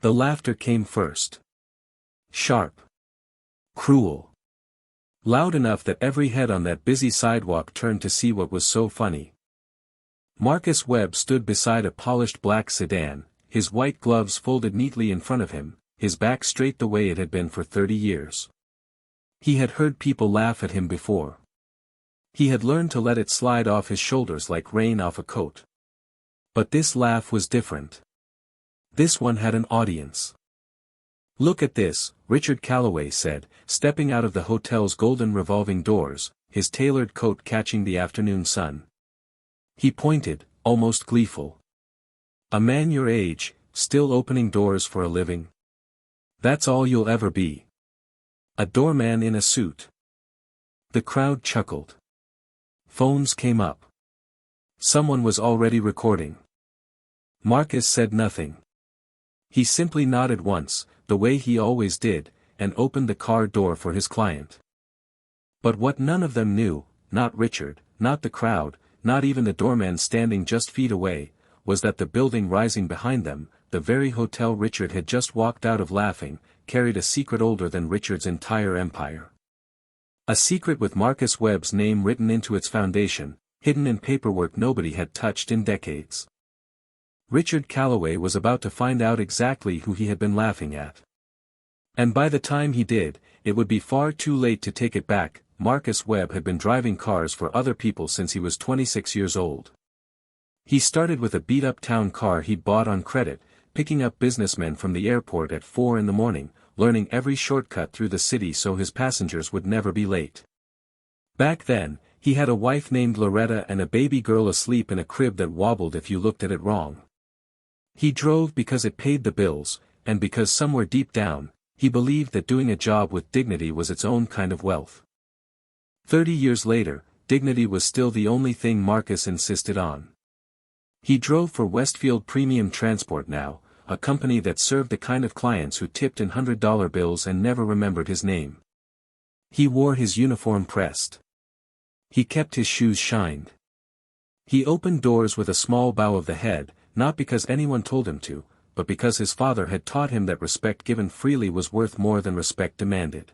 The laughter came first. Sharp. Cruel. Loud enough that every head on that busy sidewalk turned to see what was so funny. Marcus Webb stood beside a polished black sedan, his white gloves folded neatly in front of him, his back straight the way it had been for 30 years. He had heard people laugh at him before. He had learned to let it slide off his shoulders like rain off a coat. But this laugh was different. This one had an audience. "Look at this," Richard Calloway said, stepping out of the hotel's golden revolving doors, his tailored coat catching the afternoon sun. He pointed, almost gleeful. "A man your age, still opening doors for a living? That's all you'll ever be. A doorman in a suit." The crowd chuckled. Phones came up. Someone was already recording. Marcus said nothing. He simply nodded once, the way he always did, and opened the car door for his client. But what none of them knew, not Richard, not the crowd, not even the doorman standing just feet away, was that the building rising behind them, the very hotel Richard had just walked out of laughing, carried a secret older than Richard's entire empire. A secret with Marcus Webb's name written into its foundation, hidden in paperwork nobody had touched in decades. Richard Calloway was about to find out exactly who he had been laughing at. And by the time he did, it would be far too late to take it back. Marcus Webb had been driving cars for other people since he was 26 years old. He started with a beat-up town car he'd bought on credit, picking up businessmen from the airport at 4 in the morning, learning every shortcut through the city so his passengers would never be late. Back then, he had a wife named Loretta and a baby girl asleep in a crib that wobbled if you looked at it wrong. He drove because it paid the bills, and because somewhere deep down, he believed that doing a job with dignity was its own kind of wealth. 30 years later, dignity was still the only thing Marcus insisted on. He drove for Westfield Premium Transport now, a company that served the kind of clients who tipped in $100 bills and never remembered his name. He wore his uniform pressed. He kept his shoes shined. He opened doors with a small bow of the head, not because anyone told him to, but because his father had taught him that respect given freely was worth more than respect demanded.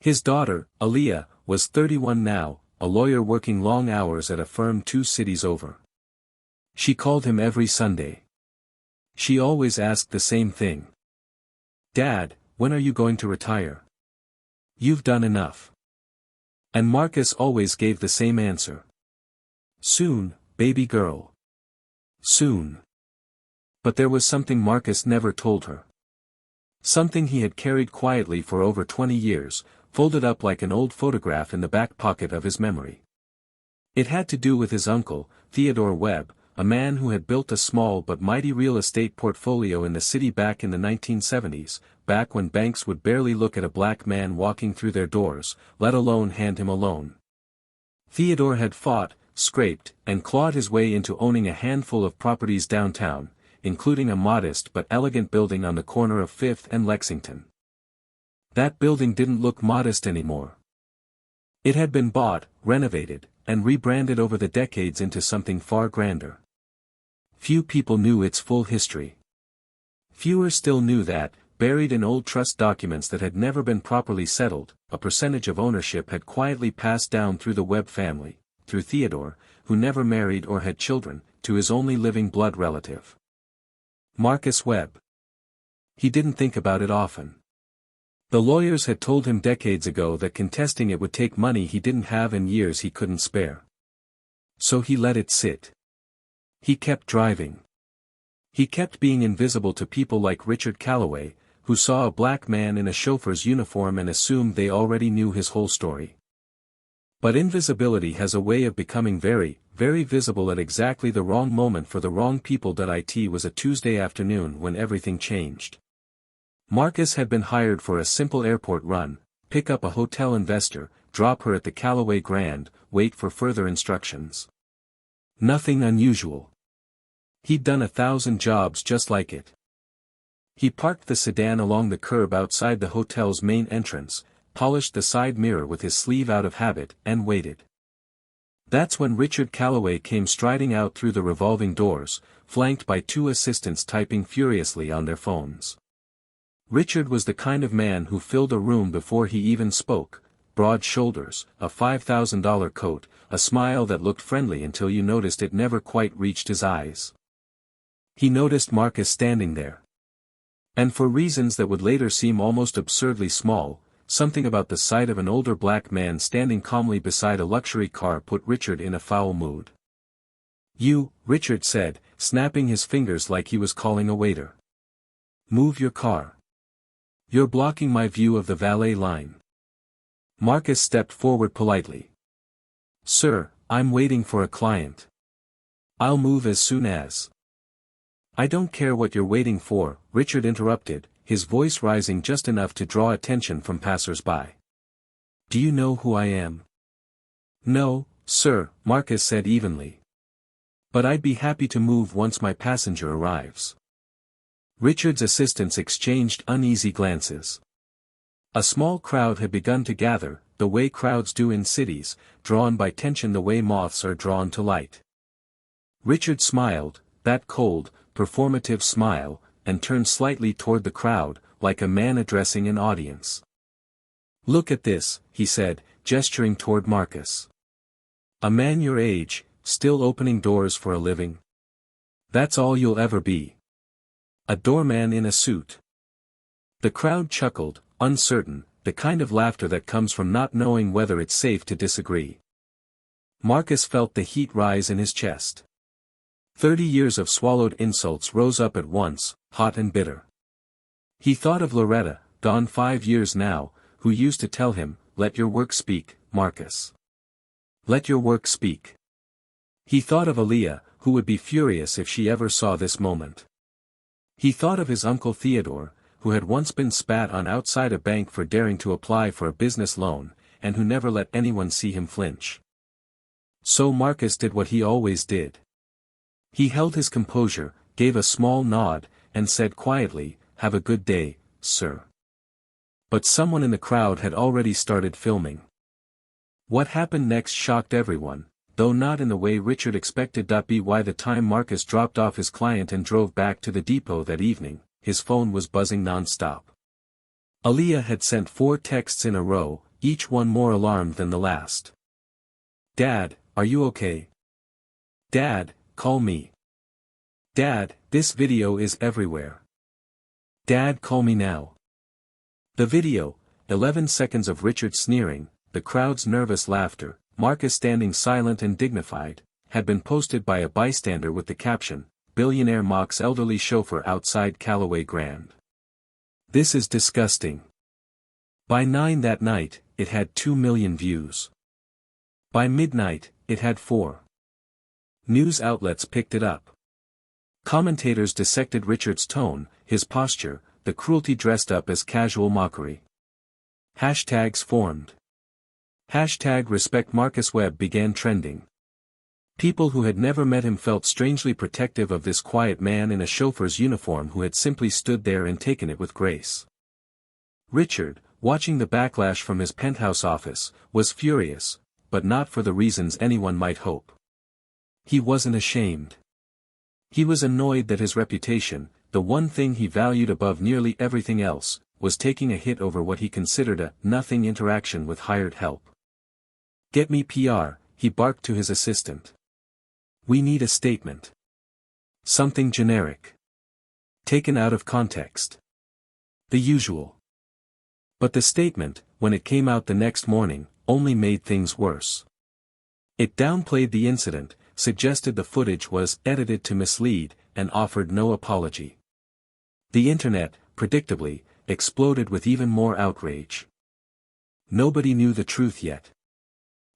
His daughter, Aaliyah, was 31 now, a lawyer working long hours at a firm 2 cities over. She called him every Sunday. She always asked the same thing. "Dad, when are you going to retire? You've done enough." And Marcus always gave the same answer. "Soon, baby girl. Soon." But there was something Marcus never told her. Something he had carried quietly for over 20 years, folded up like an old photograph in the back pocket of his memory. It had to do with his uncle, Theodore Webb, a man who had built a small but mighty real estate portfolio in the city back in the 1970s, back when banks would barely look at a black man walking through their doors, let alone hand him a loan. Theodore had fought, scraped, and clawed his way into owning a handful of properties downtown, including a modest but elegant building on the corner of 5th and Lexington. That building didn't look modest anymore. It had been bought, renovated, and rebranded over the decades into something far grander. Few people knew its full history. Fewer still knew that, buried in old trust documents that had never been properly settled, a percentage of ownership had quietly passed down through the Webb family, through Theodore, who never married or had children, to his only living blood relative. Marcus Webb. He didn't think about it often. The lawyers had told him decades ago that contesting it would take money he didn't have and years he couldn't spare. So he let it sit. He kept driving. He kept being invisible to people like Richard Calloway, who saw a black man in a chauffeur's uniform and assumed they already knew his whole story. But invisibility has a way of becoming very, very visible at exactly the wrong moment for the wrong people. It was a Tuesday afternoon when everything changed. Marcus had been hired for a simple airport run, pick up a hotel investor, drop her at the Calloway Grand, wait for further instructions. Nothing unusual. He'd done 1,000 jobs just like it. He parked the sedan along the curb outside the hotel's main entrance, polished the side mirror with his sleeve out of habit, and waited. That's when Richard Calloway came striding out through the revolving doors, flanked by two assistants typing furiously on their phones. Richard was the kind of man who filled a room before he even spoke: broad shoulders, a $5,000 coat, a smile that looked friendly until you noticed it never quite reached his eyes. He noticed Marcus standing there. And for reasons that would later seem almost absurdly small, something about the sight of an older black man standing calmly beside a luxury car put Richard in a foul mood. "You," Richard said, snapping his fingers like he was calling a waiter. "Move your car. You're blocking my view of the valet line." Marcus stepped forward politely. "Sir, I'm waiting for a client. I'll move as soon as—" "I don't care what you're waiting for," Richard interrupted, his voice rising just enough to draw attention from passers-by. "Do you know who I am?" "No, sir," Marcus said evenly. "But I'd be happy to move once my passenger arrives." Richard's assistants exchanged uneasy glances. A small crowd had begun to gather, the way crowds do in cities, drawn by tension the way moths are drawn to light. Richard smiled, that cold, performative smile, and turned slightly toward the crowd, like a man addressing an audience. "Look at this," he said, gesturing toward Marcus. "A man your age, still opening doors for a living. That's all you'll ever be. A doorman in a suit." The crowd chuckled, uncertain, the kind of laughter that comes from not knowing whether it's safe to disagree. Marcus felt the heat rise in his chest. 30 years of swallowed insults rose up at once, hot and bitter. He thought of Loretta, gone 5 years now, who used to tell him, "Let your work speak, Marcus. Let your work speak." He thought of Aaliyah, who would be furious if she ever saw this moment. He thought of his uncle Theodore, who had once been spat on outside a bank for daring to apply for a business loan, and who never let anyone see him flinch. So Marcus did what he always did. He held his composure, gave a small nod, and said quietly, "Have a good day, sir." But someone in the crowd had already started filming. What happened next shocked everyone, though not in the way Richard expected. By the time Marcus dropped off his client and drove back to the depot that evening, his phone was buzzing non-stop. Aaliyah had sent 4 texts in a row, each one more alarmed than the last. "Dad, are you okay? Dad, call me. Dad, this video is everywhere. Dad, call me now." The video, 11 seconds of Richard sneering, the crowd's nervous laughter, Marcus standing silent and dignified, had been posted by a bystander with the caption, "Billionaire mocks elderly chauffeur outside Callaway Grand. This is disgusting." By 9 that night, it had 2 million views. By midnight, it had 4. News outlets picked it up. Commentators dissected Richard's tone, his posture, the cruelty dressed up as casual mockery. Hashtags formed. Hashtag Respect Marcus Webb began trending. People who had never met him felt strangely protective of this quiet man in a chauffeur's uniform who had simply stood there and taken it with grace. Richard, watching the backlash from his penthouse office, was furious, but not for the reasons anyone might hope. He wasn't ashamed. He was annoyed that his reputation, the one thing he valued above nearly everything else, was taking a hit over what he considered a nothing interaction with hired help. "Get me PR," he barked to his assistant. "We need a statement. Something generic. Taken out of context. The usual." But the statement, when it came out the next morning, only made things worse. It downplayed the incident, suggested the footage was edited to mislead, and offered no apology. The internet, predictably, exploded with even more outrage. Nobody knew the truth yet.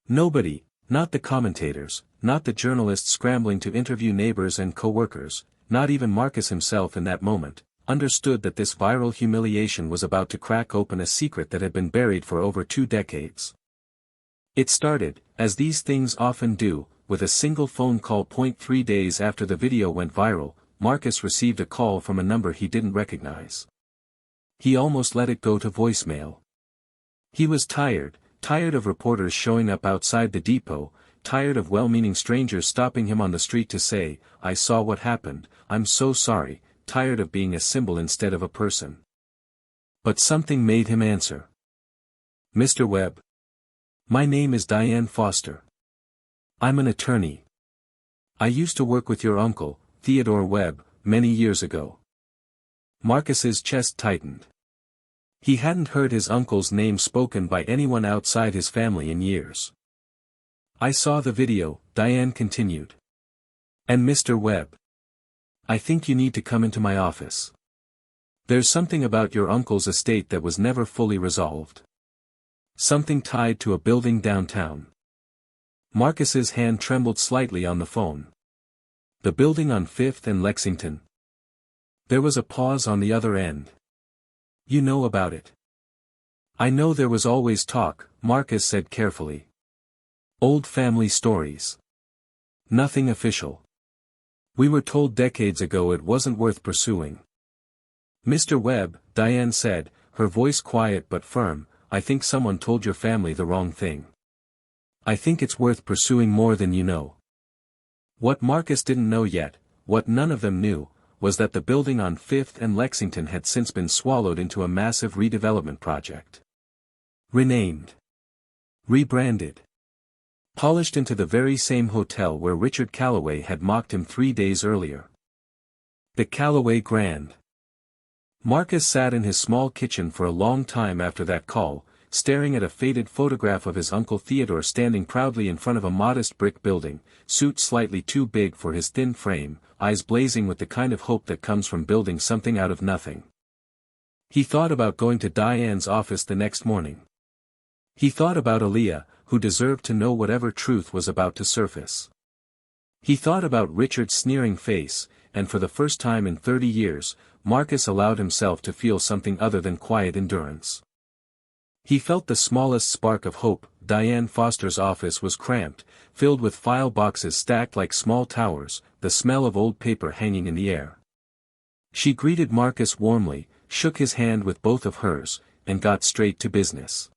Nobody, not the commentators, not the journalists scrambling to interview neighbors and co-workers, not even Marcus himself in that moment, understood that this viral humiliation was about to crack open a secret that had been buried for over 2 decades. It started, as these things often do, with a single phone call. 3 days after the video went viral, Marcus received a call from a number he didn't recognize. He almost let it go to voicemail. He was tired of reporters showing up outside the depot, tired of well-meaning strangers stopping him on the street to say, "I saw what happened, I'm so sorry," tired of being a symbol instead of a person. But something made him answer. "Mr. Webb. My name is Diane Foster. I'm an attorney. I used to work with your uncle, Theodore Webb, many years ago." Marcus's chest tightened. He hadn't heard his uncle's name spoken by anyone outside his family in years. "I saw the video," Diane continued. "And Mr. Webb, I think you need to come into my office. There's something about your uncle's estate that was never fully resolved. Something tied to a building downtown." Marcus's hand trembled slightly on the phone. "The building on 5th and Lexington?" There was a pause on the other end. "You know about it?" "I know there was always talk," Marcus said carefully. "Old family stories. Nothing official. We were told decades ago it wasn't worth pursuing." "Mr. Webb," Diane said, her voice quiet but firm, "I think someone told your family the wrong thing. I think it's worth pursuing more than you know." What Marcus didn't know yet, what none of them knew, was that the building on 5th and Lexington had since been swallowed into a massive redevelopment project. Renamed. Rebranded. Polished into the very same hotel where Richard Calloway had mocked him 3 days earlier. The Calloway Grand. Marcus sat in his small kitchen for a long time after that call, staring at a faded photograph of his uncle Theodore standing proudly in front of a modest brick building, suit slightly too big for his thin frame, eyes blazing with the kind of hope that comes from building something out of nothing. He thought about going to Diane's office the next morning. He thought about Aaliyah, who deserved to know whatever truth was about to surface. He thought about Richard's sneering face, and for the first time in 30 years, Marcus allowed himself to feel something other than quiet endurance. He felt the smallest spark of hope. Diane Foster's office was cramped, filled with file boxes stacked like small towers, the smell of old paper hanging in the air. She greeted Marcus warmly, shook his hand with both of hers, and got straight to business.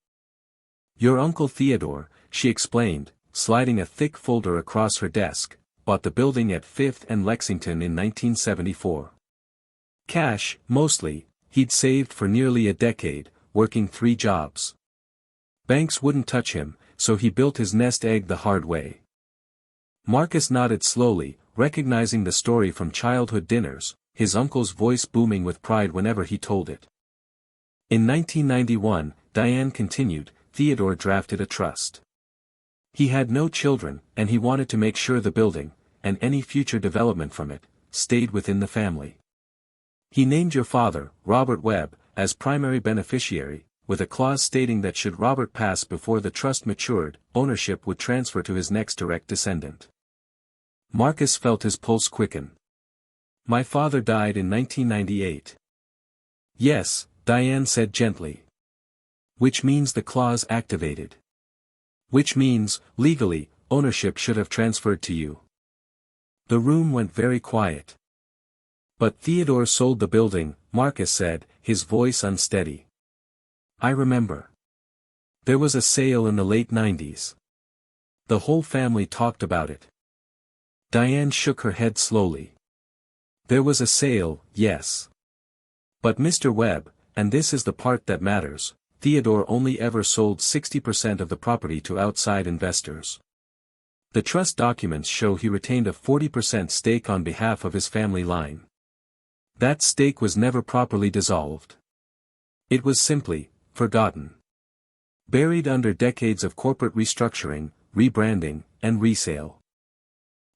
"Your uncle Theodore," she explained, sliding a thick folder across her desk, "bought the building at 5th and Lexington in 1974. Cash, mostly, he'd saved for nearly a decade, working 3 jobs. Banks wouldn't touch him, so he built his nest egg the hard way." Marcus nodded slowly, recognizing the story from childhood dinners, his uncle's voice booming with pride whenever he told it. "In 1991, Diane continued, Theodore drafted a trust. He had no children, and he wanted to make sure the building, and any future development from it, stayed within the family. He named your father, Robert Webb, as primary beneficiary, with a clause stating that should Robert pass before the trust matured, ownership would transfer to his next direct descendant." Marcus felt his pulse quicken. "My father died in 1998. "Yes," Diane said gently. "Which means the clause activated. Which means, legally, ownership should have transferred to you." The room went very quiet. "But Theodore sold the building," Marcus said, his voice unsteady. "I remember. There was a sale in the late 90s. The whole family talked about it." Diane shook her head slowly. "There was a sale, yes. But Mr. Webb, and this is the part that matters, Theodore only ever sold 60% of the property to outside investors. The trust documents show he retained a 40% stake on behalf of his family line. That stake was never properly dissolved. It was simply forgotten. Buried under decades of corporate restructuring, rebranding, and resale."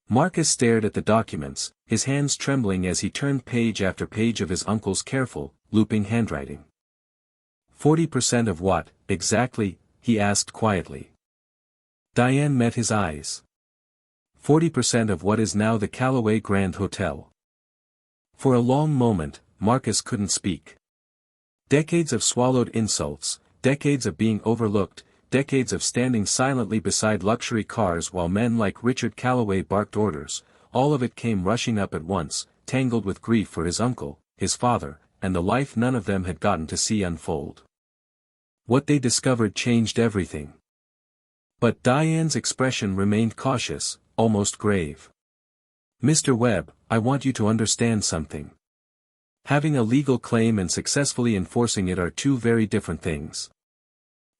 Marcus stared at the documents, his hands trembling as he turned page after page of his uncle's careful, looping handwriting. 40% of what, exactly, he asked quietly. Diane met his eyes. 40% of what is now the Calloway Grand Hotel. For a long moment, Marcus couldn't speak. Decades of swallowed insults, decades of being overlooked, decades of standing silently beside luxury cars while men like Richard Calloway barked orders, all of it came rushing up at once, tangled with grief for his uncle, his father, and the life none of them had gotten to see unfold. What they discovered changed everything. But Diane's expression remained cautious, almost grave. "Mr. Webb, I want you to understand something. Having a legal claim and successfully enforcing it are two very different things.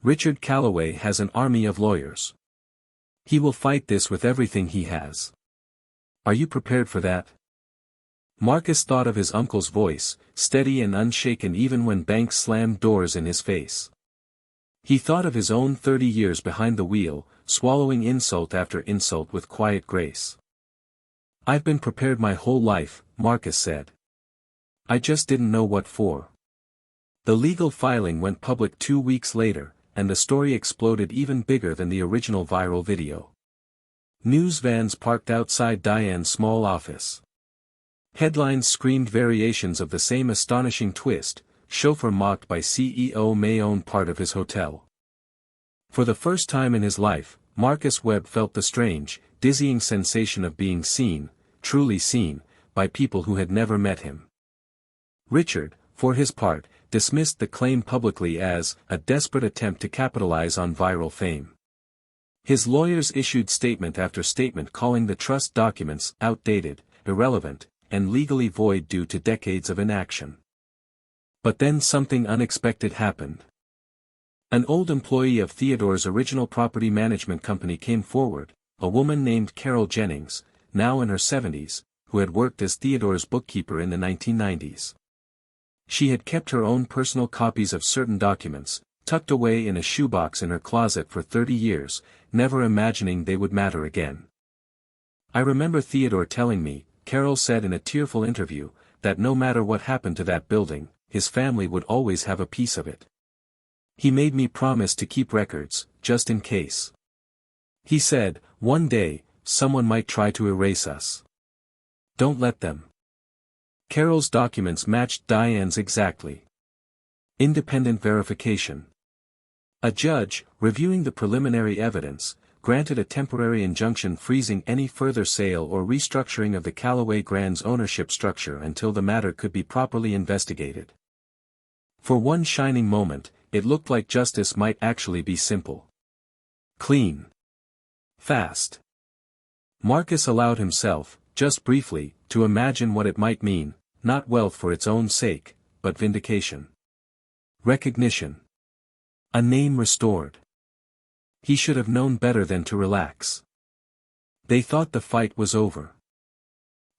Richard Calloway has an army of lawyers. He will fight this with everything he has. Are you prepared for that?" Marcus thought of his uncle's voice, steady and unshaken even when banks slammed doors in his face. He thought of his own 30 years behind the wheel, swallowing insult after insult with quiet grace. "I've been prepared my whole life," Marcus said. "I just didn't know what for." The legal filing went public 2 weeks later, and the story exploded even bigger than the original viral video. News vans parked outside Diane's small office. Headlines screamed variations of the same astonishing twist: chauffeur mocked by CEO may own part of his hotel. For the first time in his life, Marcus Webb felt the strange, dizzying sensation of being seen, truly seen, by people who had never met him. Richard, for his part, dismissed the claim publicly as a desperate attempt to capitalize on viral fame. His lawyers issued statement after statement calling the trust documents outdated, irrelevant, and legally void due to decades of inaction. But then something unexpected happened. An old employee of Theodore's original property management company came forward, a woman named Carol Jennings, now in her 70s, who had worked as Theodore's bookkeeper in the 1990s. She had kept her own personal copies of certain documents, tucked away in a shoebox in her closet for 30 years, never imagining they would matter again. "I remember Theodore telling me," Carol said in a tearful interview, "that no matter what happened to that building, his family would always have a piece of it. He made me promise to keep records, just in case. He said, one day, someone might try to erase us. Don't let them." Carol's documents matched Diane's exactly. Independent verification. A judge, reviewing the preliminary evidence, granted a temporary injunction freezing any further sale or restructuring of the Calloway Grand's ownership structure until the matter could be properly investigated. For one shining moment, it looked like justice might actually be simple. Clean. Fast. Marcus allowed himself, just briefly, to imagine what it might mean, not wealth for its own sake, but vindication. Recognition. A name restored. He should have known better than to relax. They thought the fight was over.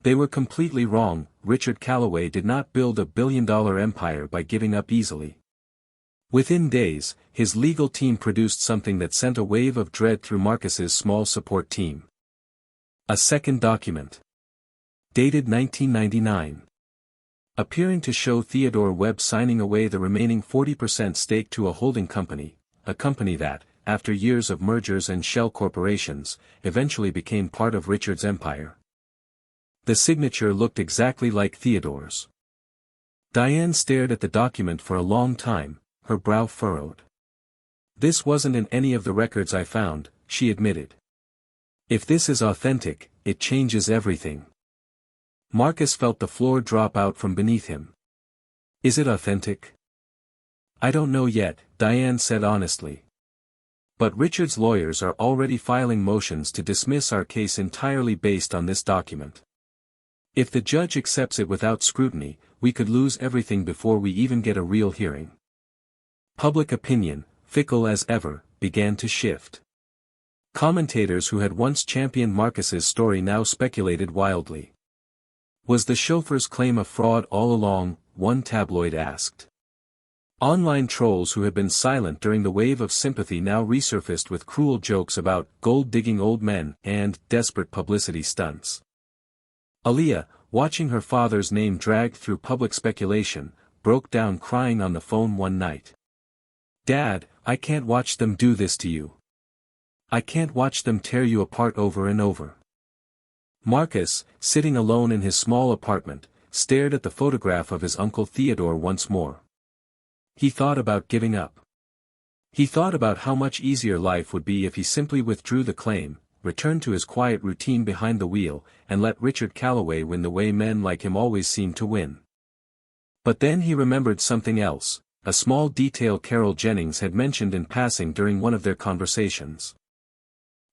They were completely wrong. Richard Calloway did not build a billion-dollar empire by giving up easily. Within days, his legal team produced something that sent a wave of dread through Marcus's small support team. A second document. Dated 1999. Appearing to show Theodore Webb signing away the remaining 40% stake to a holding company, a company that, after years of mergers and shell corporations, eventually became part of Richard's empire. The signature looked exactly like Theodore's. Diane stared at the document for a long time, her brow furrowed. "This wasn't in any of the records I found," she admitted. "If this is authentic, it changes everything." Marcus felt the floor drop out from beneath him. "Is it authentic?" "I don't know yet," Diane said honestly. "But Richard's lawyers are already filing motions to dismiss our case entirely based on this document. If the judge accepts it without scrutiny, we could lose everything before we even get a real hearing." Public opinion, fickle as ever, began to shift. Commentators who had once championed Marcus's story now speculated wildly. Was the chauffeur's claim a fraud all along? One tabloid asked. Online trolls who had been silent during the wave of sympathy now resurfaced with cruel jokes about gold-digging old men and desperate publicity stunts. Aaliyah, watching her father's name dragged through public speculation, broke down crying on the phone one night. "Dad, I can't watch them do this to you. I can't watch them tear you apart over and over." Marcus, sitting alone in his small apartment, stared at the photograph of his uncle Theodore once more. He thought about giving up. He thought about how much easier life would be if he simply withdrew the claim, returned to his quiet routine behind the wheel, and let Richard Calloway win the way men like him always seemed to win. But then he remembered something else, a small detail Carol Jennings had mentioned in passing during one of their conversations.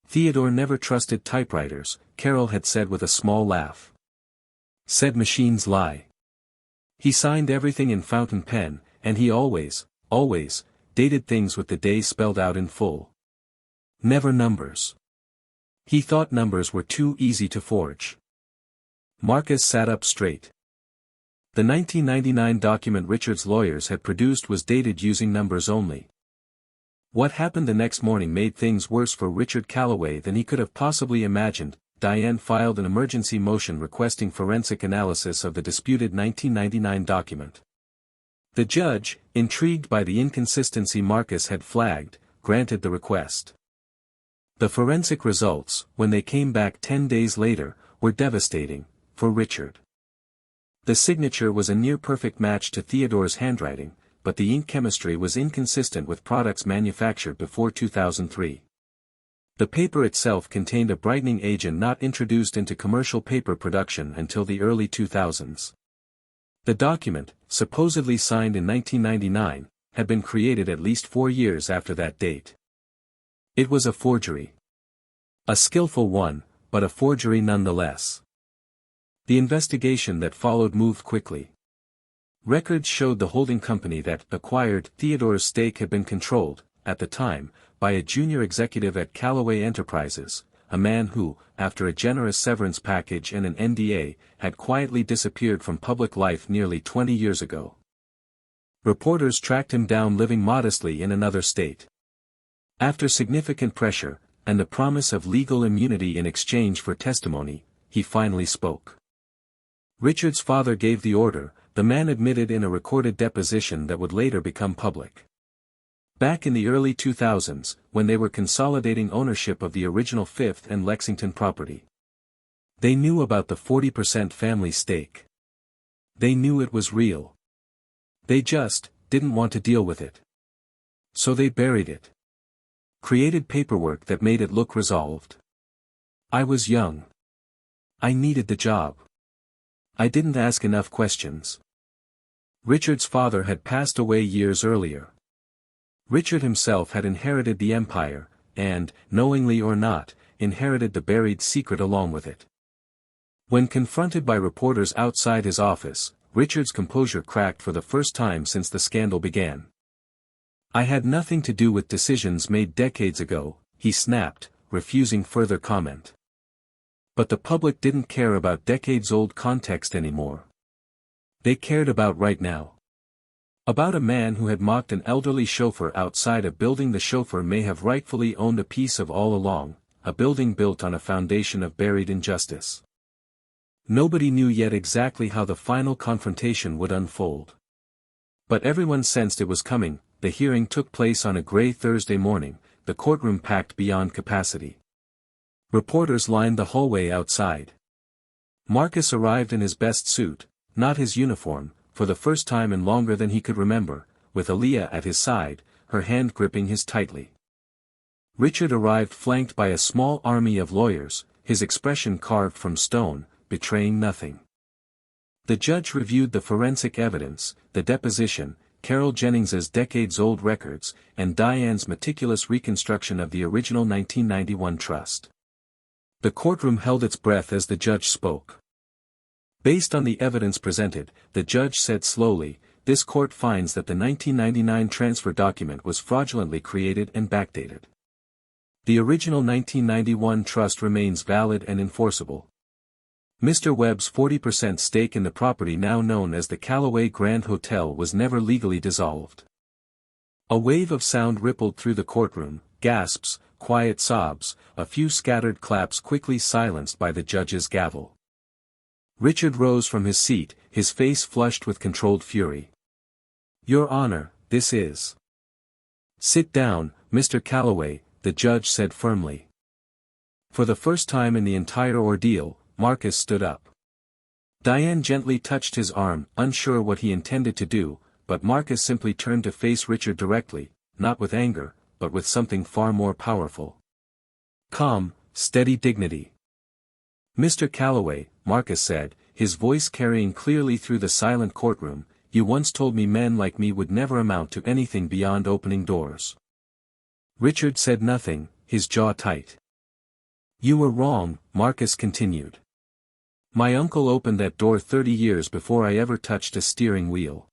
Theodore never trusted typewriters, Carol had said with a small laugh. Said machines lie. He signed everything in fountain pen, and he always, dated things with the day spelled out in full. Never numbers. He thought numbers were too easy to forge. Marcus sat up straight. The 1999 document Richard's lawyers had produced was dated using numbers only. What happened the next morning made things worse for Richard Calloway than he could have possibly imagined. Diane filed an emergency motion requesting forensic analysis of the disputed 1999 document. The judge, intrigued by the inconsistency Marcus had flagged, granted the request. The forensic results, when they came back 10 days later, were devastating, for Richard. The signature was a near-perfect match to Theodore's handwriting, but the ink chemistry was inconsistent with products manufactured before 2003. The paper itself contained a brightening agent not introduced into commercial paper production until the early 2000s. The document, supposedly signed in 1999, had been created at least 4 years after that date. It was a forgery. A skillful one, but a forgery nonetheless. The investigation that followed moved quickly. Records showed the holding company that acquired Theodore's stake had been controlled, at the time, by a junior executive at Calloway Enterprises, a man who, after a generous severance package and an NDA, had quietly disappeared from public life nearly 20 years ago. Reporters tracked him down living modestly in another state. After significant pressure, and the promise of legal immunity in exchange for testimony, he finally spoke. Richard's father gave the order, the man admitted in a recorded deposition that would later become public. Back in the early 2000s, when they were consolidating ownership of the original Fifth and Lexington property. They knew about the 40% family stake. They knew it was real. They just didn't want to deal with it. So they buried it. Created paperwork that made it look resolved. I was young. I needed the job. I didn't ask enough questions. Richard's father had passed away years earlier. Richard himself had inherited the empire, and, knowingly or not, inherited the buried secret along with it. When confronted by reporters outside his office, Richard's composure cracked for the first time since the scandal began. I had nothing to do with decisions made decades ago, he snapped, refusing further comment. But the public didn't care about decades-old context anymore. They cared about right now. About a man who had mocked an elderly chauffeur outside a building the chauffeur may have rightfully owned a piece of all along, a building built on a foundation of buried injustice. Nobody knew yet exactly how the final confrontation would unfold. But everyone sensed it was coming. The hearing took place on a gray Thursday morning, the courtroom packed beyond capacity. Reporters lined the hallway outside. Marcus arrived in his best suit, not his uniform, for the first time in longer than he could remember, with Aaliyah at his side, her hand gripping his tightly. Richard arrived flanked by a small army of lawyers, his expression carved from stone, betraying nothing. The judge reviewed the forensic evidence, the deposition, Carol Jennings's decades-old records, and Diane's meticulous reconstruction of the original 1991 trust. The courtroom held its breath as the judge spoke. Based on the evidence presented, the judge said slowly, this court finds that the 1999 transfer document was fraudulently created and backdated. The original 1991 trust remains valid and enforceable. Mr. Webb's 40% stake in the property now known as the Calloway Grand Hotel was never legally dissolved. A wave of sound rippled through the courtroom, gasps, quiet sobs, a few scattered claps quickly silenced by the judge's gavel. Richard rose from his seat, his face flushed with controlled fury. Your Honor, this is... Sit down, Mr. Calloway, the judge said firmly. For the first time in the entire ordeal, Marcus stood up. Diane gently touched his arm, unsure what he intended to do, but Marcus simply turned to face Richard directly, not with anger, but with something far more powerful. Calm, steady dignity. Mr. Calloway, Marcus said, his voice carrying clearly through the silent courtroom, you once told me men like me would never amount to anything beyond opening doors. Richard said nothing, his jaw tight. You were wrong, Marcus continued. My uncle opened that door 30 years before I ever touched a steering wheel.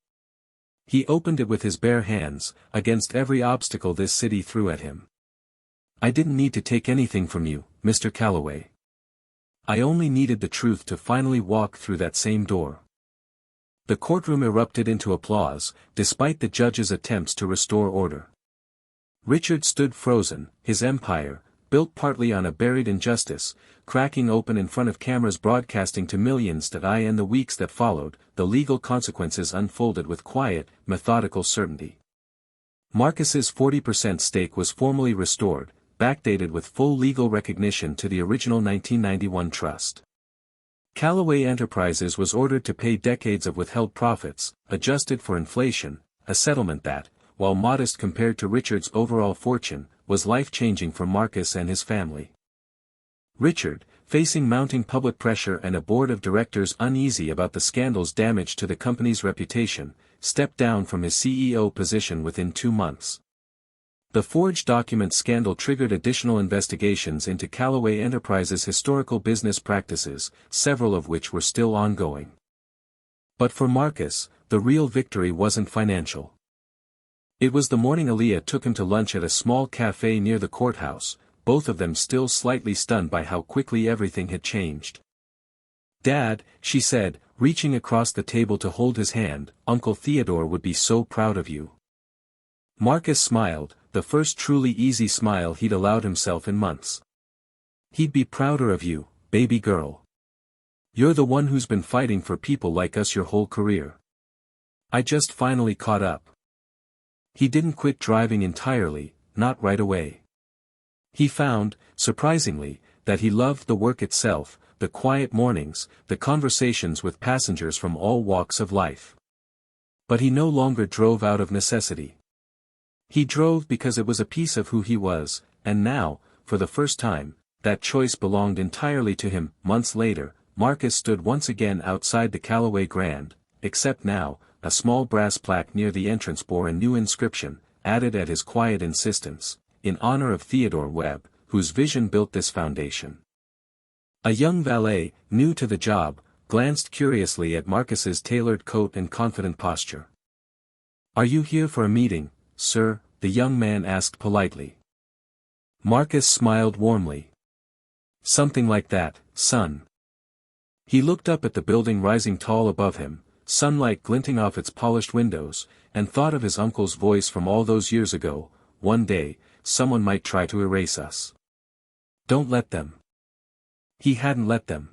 He opened it with his bare hands, against every obstacle this city threw at him. I didn't need to take anything from you, Mr. Calloway. I only needed the truth to finally walk through that same door. The courtroom erupted into applause, despite the judge's attempts to restore order. Richard stood frozen, his empire, built partly on a buried injustice, cracking open in front of cameras broadcasting to millions that eye. In the weeks that followed, the legal consequences unfolded with quiet, methodical certainty. Marcus's 40% stake was formally restored, backdated with full legal recognition to the original 1991 trust. Calloway Enterprises was ordered to pay decades of withheld profits, adjusted for inflation, a settlement that, while modest compared to Richard's overall fortune, was life-changing for Marcus and his family. Richard, facing mounting public pressure and a board of directors uneasy about the scandal's damage to the company's reputation, stepped down from his CEO position within 2 months. The forged document scandal triggered additional investigations into Calloway Enterprises' historical business practices, several of which were still ongoing. But for Marcus, the real victory wasn't financial. It was the morning Aaliyah took him to lunch at a small cafe near the courthouse, both of them still slightly stunned by how quickly everything had changed. Dad, she said, reaching across the table to hold his hand, Uncle Theodore would be so proud of you. Marcus smiled, the first truly easy smile he'd allowed himself in months. He'd be prouder of you, baby girl. You're the one who's been fighting for people like us your whole career. I just finally caught up. He didn't quit driving entirely, not right away. He found, surprisingly, that he loved the work itself, the quiet mornings, the conversations with passengers from all walks of life. But he no longer drove out of necessity. He drove because it was a piece of who he was, and now, for the first time, that choice belonged entirely to him. Months later, Marcus stood once again outside the Calloway Grand, except now, a small brass plaque near the entrance bore a new inscription, added at his quiet insistence, in honor of Theodore Webb, whose vision built this foundation. A young valet, new to the job, glanced curiously at Marcus's tailored coat and confident posture. Are you here for a meeting, sir? The young man asked politely. Marcus smiled warmly. Something like that, son. He looked up at the building rising tall above him, sunlight glinting off its polished windows, and thought of his uncle's voice from all those years ago. One day, someone might try to erase us. Don't let them. He hadn't let them.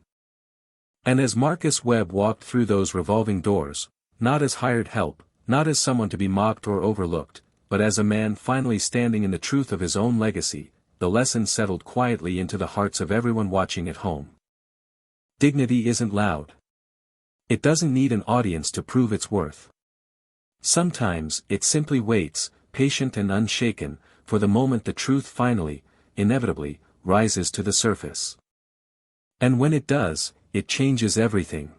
And as Marcus Webb walked through those revolving doors, not as hired help, not as someone to be mocked or overlooked, but as a man finally standing in the truth of his own legacy, the lesson settled quietly into the hearts of everyone watching at home. Dignity isn't loud. It doesn't need an audience to prove its worth. Sometimes it simply waits, patient and unshaken, for the moment the truth finally, inevitably, rises to the surface. And when it does, it changes everything.